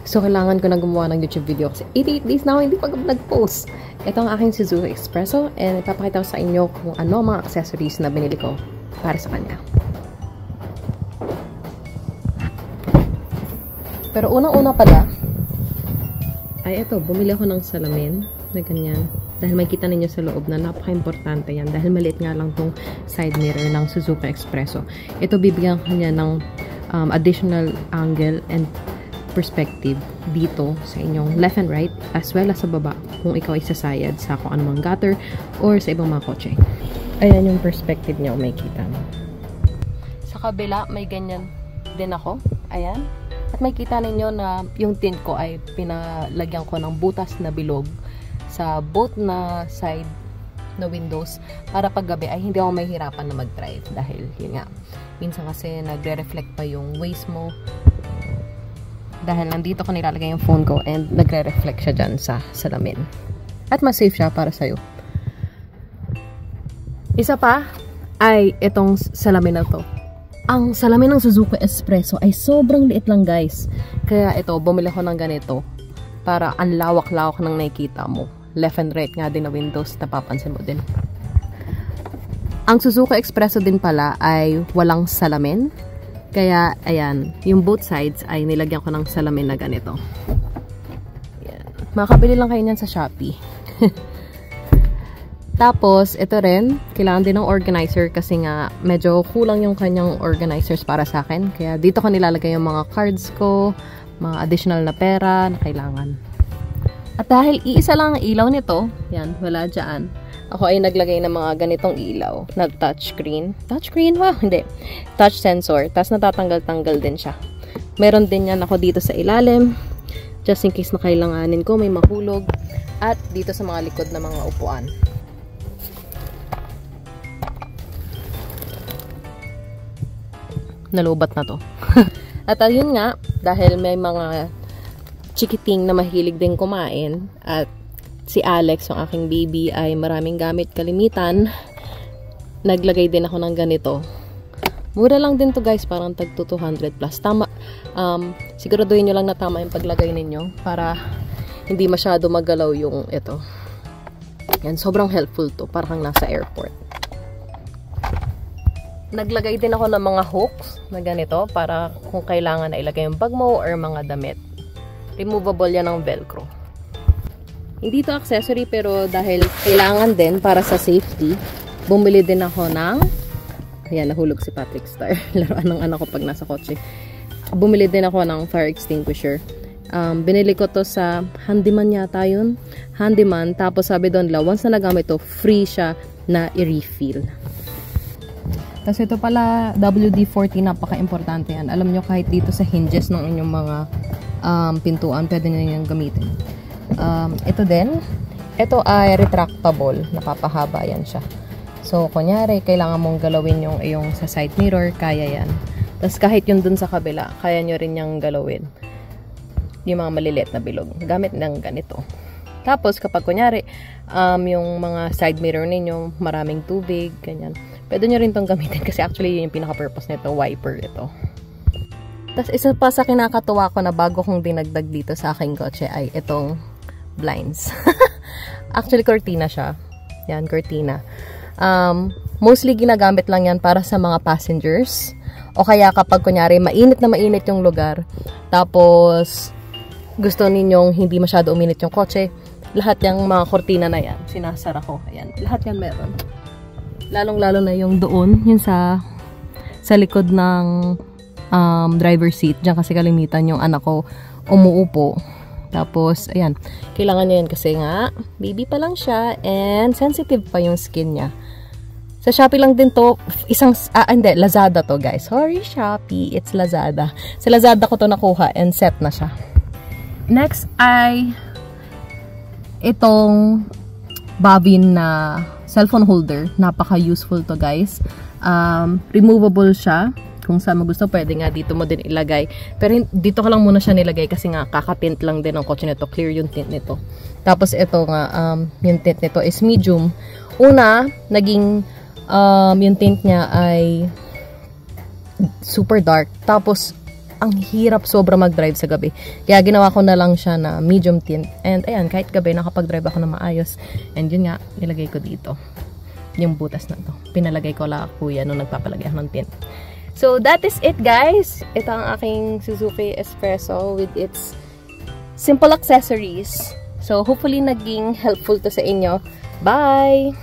So, kailangan ko na gumawa ng YouTube video kasi 88 days na ako hindi pa nag-post. Ito ang aking Suzuki Expresso and ipapakita ko sa inyo kung ano mga accessories na binili ko para sa kanya. Pero unang-una pala, ay ito, bumili ako ng salamin na ganyan. Dahil makikita ninyo sa loob na napaka-importante yan. Dahil maliit nga lang tong side mirror ng Suzuki Expresso. Ito bibigyan kanya ng additional angle and perspective dito sa inyong left and right as well as sa baba kung ikaw ay sasayad sa kung anumang gutter or sa ibang mga kotse. Ayan yung perspective niya kung makikita mo. Sa kabila may ganyan din ako. Ayan. At makikita ninyo na yung tint ko ay pinalagyan ko ng butas na bilog sa both na side na windows para paggabi ay hindi ako mahihirapan na mag-drive dahil yun nga, minsan kasi nagre-reflect pa yung waist mo dahil nandito ko nilalagay yung phone ko and nagre-reflect siya dyan sa salamin. At mas safe siya para sa'yo. Isa pa ay itong salamin na to. Ang salamin ng Suzuki Expresso ay sobrang liit lang guys. Kaya ito, bumili ko ng ganito para ang lawak-lawak ng nakikita mo. Left and right nga din na windows, napapansin mo din. Ang Suzuki Expresso din pala ay walang salamin. Kaya, ayan, yung both sides ay nilagyan ko ng salamin na ganito. Ayan. Makakabili lang kayo niyan sa Shopee. Tapos, ito rin, kailangan din ng organizer kasi nga medyo kulang yung kanyang organizers para sa akin. Kaya dito ko nilalagay yung mga cards ko, mga additional na pera na kailangan. At dahil iisa lang ang ilaw nito, yan, wala dyan. Ako ay naglagay ng mga ganitong ilaw na touchscreen. Touchscreen? Wow, hindi. Touch sensor. Tapos natatanggal-tanggal din siya. Meron din yan ako dito sa ilalim. Just in case na kailanganin ko, may mahulog. At dito sa mga likod na mga upuan. Nalubat na to. At ayun nga, dahil may mga chikiting na mahilig din kumain at si Alex, yung aking baby, ay maraming gamit kalimitan. Naglagay din ako ng ganito. Mura lang din to guys, parang tag 200 plus. Tama, siguraduhin nyo lang na tama yung paglagay ninyo para hindi masyado magalaw yung ito. Yan, sobrang helpful to, parang nasa airport. Naglagay din ako ng mga hooks na ganito para kung kailangan na ilagay yung bag mo or mga damit. Removable yan ng velcro. Hindi to accessory pero dahil kailangan din para sa safety, bumili din ako ng, ayan, nahulog si Patrick Star. Laruan ng anak ko pag nasa kotse. Bumili din ako ng fire extinguisher. Binili ko to sa Handyman yata yun. Handyman. Tapos sabi doon, once na nagamit to, free siya na i-refill. Tapos ito pala, WD-40, napaka-importante yan. Alam nyo, kahit dito sa hinges ng inyong mga pintuan, pwede nyo yung gamitin. Ito din, ito ay retractable, napapahaba yan siya. So, kunyari, kailangan mong galawin yung iyong sa side mirror, kaya yan. Tapos kahit yung dun sa kabila, kaya nyo rin yung galawin. Yung mga maliliit na bilog. Gamit ng ganito. Tapos, kapag kunyari, yung mga side mirror ninyo, maraming tubig, ganyan. Pwede nyo rin itong gamitin kasi actually yun yung pinaka-purpose nito, wiper ito. Tapos, isa pa sa kinakatuwa ko na bago kong dinagdag dito sa aking kotse ay itong blinds. Actually, cortina siya. Yan, cortina. Mostly ginagamit lang yan para sa mga passengers. O kaya kapag kunyari, mainit na mainit yung lugar. Tapos, gusto ninyong hindi masyado uminit yung kotse. Lahat yung mga cortina na yan, sinasara ko. Ayan, lahat yan meron. Lalong-lalo na yung doon, yun sa likod ng driver seat. Diyan kasi kalimitan yung anak ko umuupo. Tapos, ayan, kailangan niya yun kasi nga, baby pa lang siya and sensitive pa yung skin niya. Sa Shopee lang din to, hindi, Lazada to guys. Sorry Shopee, it's Lazada. Sa Lazada ko to nakuha and set na siya. Next ay itong bobbin na cellphone holder. Napaka-useful to guys. Removable siya. Kung saan mo gusto, pwede nga dito mo din ilagay. Pero dito ko lang muna siya nilagay kasi nga kakatint lang din ang kotse nito. Clear yung tint nito. Tapos ito nga, yung tint nito is medium. Una, naging yung tint niya ay super dark. Tapos, ang hirap sobra mag-drive sa gabi. Kaya ginawa ko na lang siya na medium tint. And ayan, kahit gabi, nakapag-drive ako na maayos. And yun nga, nilagay ko dito. Yung butas na to. Pinalagay ko lang kuya nung nagpapalagay ako ng tint. So, that is it, guys. Ito ang aking Suzuki Espresso with its simple accessories. So, hopefully, naging helpful to sa inyo. Bye!